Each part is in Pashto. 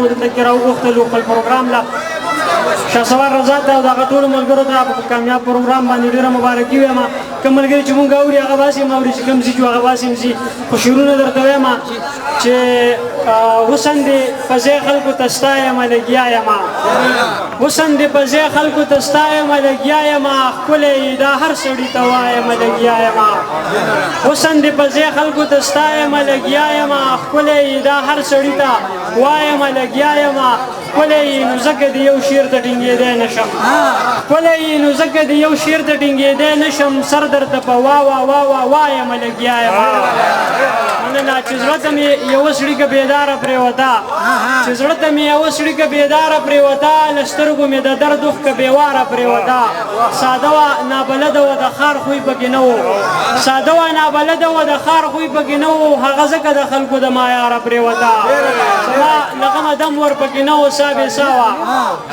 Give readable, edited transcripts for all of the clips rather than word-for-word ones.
مو دلته کې راوغوښتلو خپل پروګرام له شهسوار رضا ته او دغه ټولو ملګرو ته په کامیاب پروګرام باندې ډېره مبارکي وایم کوم ملګري چې مونږ اوري هغه باسي هم اوري چې کوم ځي چې هغه باسي هم ځي خو شعرونه درته وایم چې حسن دې په ځای خلکو ته ستایم لګیا یم حسن دې په ځای خلکو ته ستایم لګیا یم ښکلی دا هر سړي ته وایم لګیا یم حسن دې په ځای خلکو ته ستایم لګیا یم ښکلی دا هر سړي ته وایم لګیا یم ښکلی نو ځکه د یو شعر ته ټینګېدی نشم ښکلی نو ځکه د یو شعر ته ټینګېدی نشم سر درته په وا وایم لګیا یم مننه چې زړه ته مې یوه سړیکه بیداره پرېوته چې زړه ته مې یوه سړیکه بیداره پرېوته له سترګو مې د درد اوښکه بېواره پرېوته ساده وه نابلده وه د ښار خوی پکې نه و ساده وه نابلده وه د ښار خوی پکې نه و هغه ځکه د خلکو د مایاره پرېوته زما له غمه دم ورپکې نه و سا بېسا وه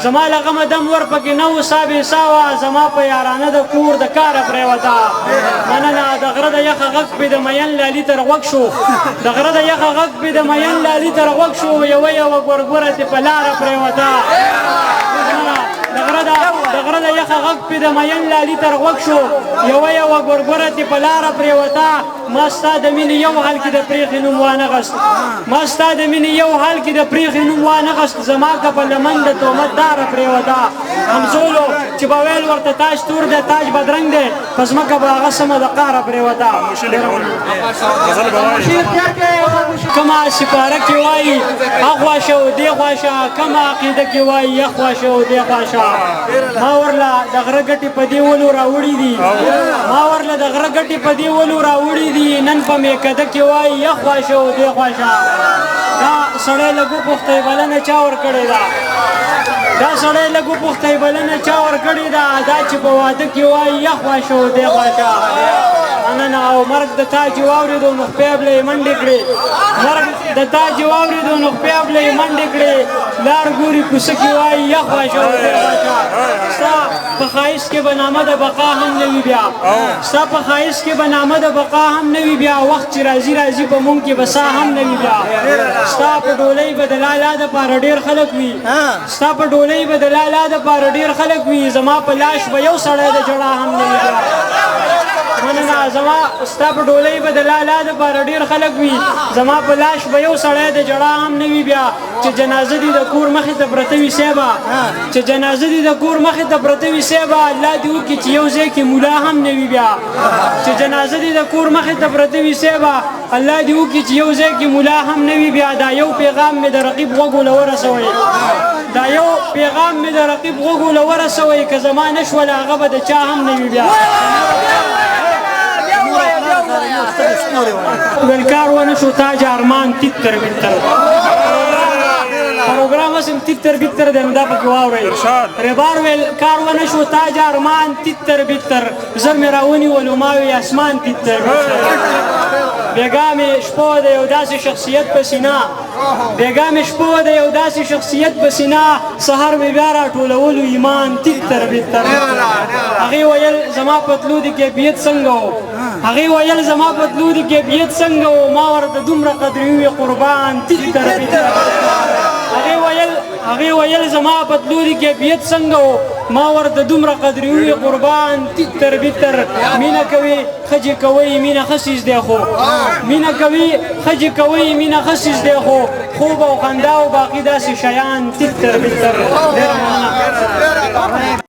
زما له غمه دم ورپکې نه و سا بېسا وه زما په یارانه د کور د کاره پرېوته مننه د غره د یخه غږ پې د مین لالي تر غوږ شو د غره د یخه غږ پې د مین لالي تر غوږ شو یوه ګورګوره تې په لاره پرېوته د غره د یخه غږ پې د مین لالي تر غوږ شو یوه ګورګوره تې په لاره پرېوته ما ستا د مینې یو حال کې د پرېښې نوم وانغست ما ستا د مینې یو حال کې د پرېښې نوم وانغست زما که په لمن د تهمت داره پرېوته همزولو چې به ویل ورته تاج تور دی تاج بدرنګ دی په ځمکه به هغه سمه د قاره پرېوته کومه سپاره کې وایي هخوا شه او دې خوا شه کومه عقیده کې وایي یخوا شه او دې خوا شه ما ورله د غره ګټې په دې ولو راوړي دي ما ورله د غره ګټې په دې ولو راوړي دي نن په میکده کې وایي یخوا شه او دې خوا شه دا سړی لږ وپوښتئ بلنه چا ورکړې ده دا سړی لږ وپوښتئ بلنه چا ورکړې ده دا چې په واده کې وایي یخوا شه او دې خوا شه مننه او مرګ د تا چې واورېدو نو خپې به یې منډې کړې مرګ د تا چې واورېدو نو خپې به یې منډې کړې لار ګوري کوڅه کې وایي یخوا شه او دې خوا شه ستا په ښایست کې به نامه د بقا هم نه وي بیا ستا په ښایست کې به نامه د بقا هم نه وي بیا وخت چې راځي راځي په مونږ کې به سا هم نه وي بیا ستا په ډولۍ به د لالا دپاره ډېر خلک وي ستا په ډولۍ به د لالا دپاره ډېر خلک وي زما په لاش به یو سړی د جړا هم نه وي بیا مننه زما ستا په ډولۍ به د لالا دپاره ډېر خلک وي زما په لاش به یو سړی د جړا هم نه وي بیا چې جنازه دي د کور مخې ته پرته وي صیبه چې جنازه دي د کور مخې ته پرته وي صیبه الله دې وکړي چې یو ځای کې ملا هم نه وي بیا چې جنازه دي د کور مخې ته پرته وي صیبه الله دې وکړي چې یو ځای کې ملا هم نه وي بیا دا یو پیغام مې د رقیب غوږو له ورسوئ دا یو پیغام مې د رقیب غوږو له ورسوئ که زما نه شوله هغه به د چا هم نه وي بیا ولکار ونه شو تاج ارمان تیتر بیتر پروګرام اسم تیتر بیتر د امدا پکې واورئ ربار ویل کار ونه شو تاج ارمان تیتر بیتر زر مې راونی ولو ماوي اسمان تیتر بیتر بیګا مې شپو د یو داسې شخصیت په سینا بیګا مې شپو د یو داسې شخصیت په سینا سهار مې بیا راټولولو ایمان تیتر بیتر هغې ویل زما پتلو د کیفیت څنګه و هغې ویل زما پتلو د کیفیت څنګه و ما ورته دومره قدرې ووې قربان تیتر بیتر هغې ویل زما پتلو د کیفیت څنګه و ما ورته دومره قدرې ووې قربان تیتر بیتر مینه کوي ښځې کوئ مینه ښه څیز دی خو مینه کوي ښځې کوئ مینه ښه څیز دی خو خوب او خندا او باقي داسې شیان تیتر بیتر